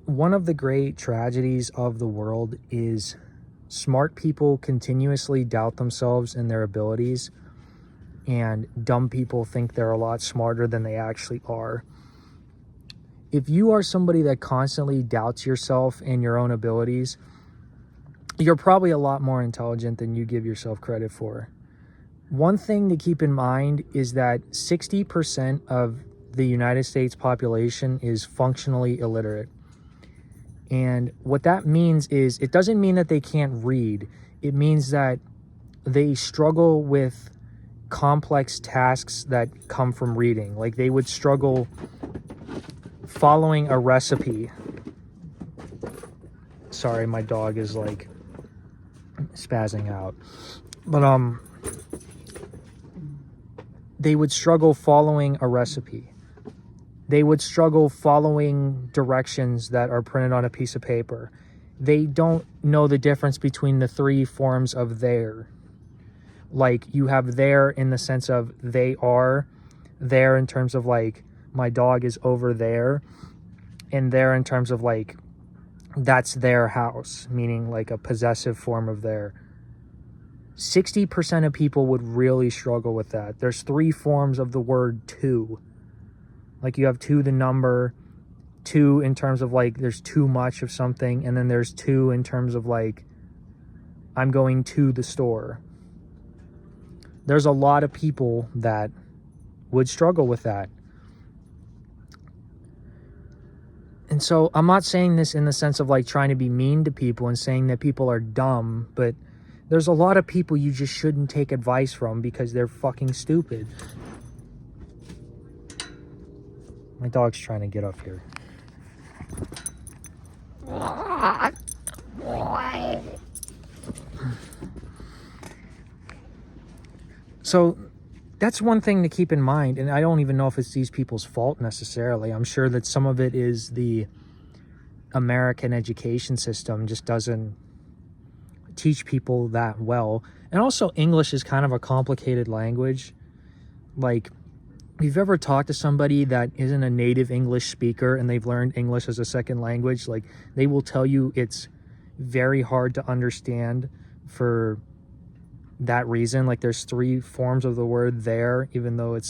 One of the great tragedies of the world is smart people continuously doubt themselves and their abilities, and dumb people think they're a lot smarter than they actually are. If you are somebody that constantly doubts yourself and your own abilities, you're probably a lot more intelligent than you give yourself credit for. One thing to keep in mind is that 60% of the United States population is functionally illiterate. And what that means is, it doesn't mean that they can't read. It means that they struggle with complex tasks that come from reading. Like, they would struggle following a recipe. Sorry, my dog is like spazzing out. But they would struggle following a recipe. They would struggle following directions that are printed on a piece of paper. They don't know the difference between the three forms of there. Like, you have there in the sense of they are, there in terms of like my dog is over there, and there in terms of like that's their house, meaning like a possessive form of there. 60% of people would really struggle with that. There's three forms of the word to. Like, you have to the number, to in terms of like there's too much of something, and then there's to in terms of like I'm going to the store. There's a lot of people that would struggle with that. And so I'm not saying this in the sense of like trying to be mean to people and saying that people are dumb, but there's a lot of people you just shouldn't take advice from because they're fucking stupid. My dog's trying to get up here. So that's one thing to keep in mind, and I don't even know if it's these people's fault necessarily. I'm sure that some of it is the American education system just doesn't teach people that well. And also, English is kind of a complicated language. Like, if you've ever talked to somebody that isn't a native English speaker and they've learned English as a second language, like, they will tell you it's very hard to understand for that reason. Like, there's three forms of the word there, even though it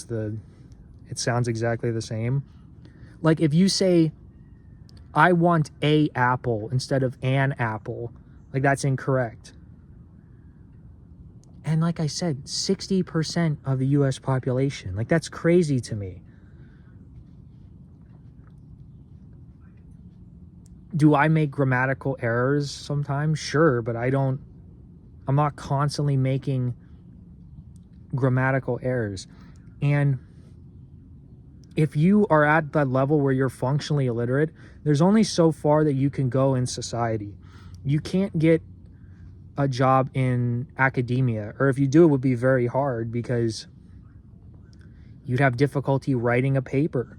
sounds exactly the same. Like, if you say I want a apple instead of an apple, like, that's incorrect. And like I said, 60% of the US population, like, that's crazy to me. Do I make grammatical errors sometimes? Sure, but I'm not constantly making grammatical errors. And if you are at that level where you're functionally illiterate, there's only so far that you can go in society. You can't get a job in academia, or if you do, it would be very hard because you'd have difficulty writing a paper.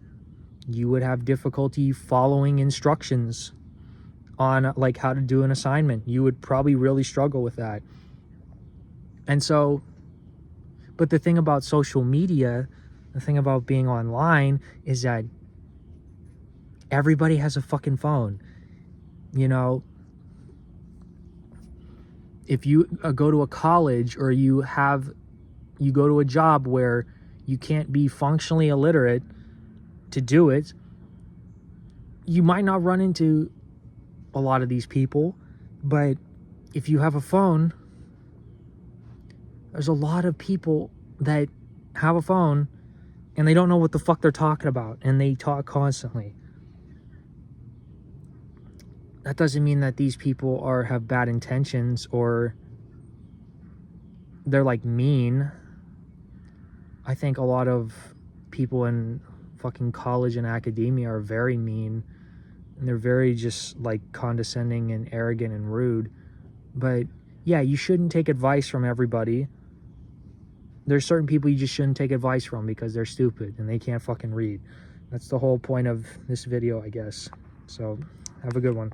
You would have difficulty following instructions on like how to do an assignment. You would probably really struggle with that. And so, but the thing about social media, the thing about being online is that everybody has a fucking phone. You know, if you go to a college or you go to a job where you can't be functionally illiterate to do it, you might not run into a lot of these people. But if you have a phone, there's a lot of people that have a phone and they don't know what the fuck they're talking about, and they talk constantly. That doesn't mean that these people have bad intentions or they're like mean. I think a lot of people in fucking college and academia are very mean, and they're very just like condescending and arrogant and rude. But yeah, you shouldn't take advice from everybody. There's certain people you just shouldn't take advice from because they're stupid and they can't fucking read. That's the whole point of this video, I guess. So have a good one.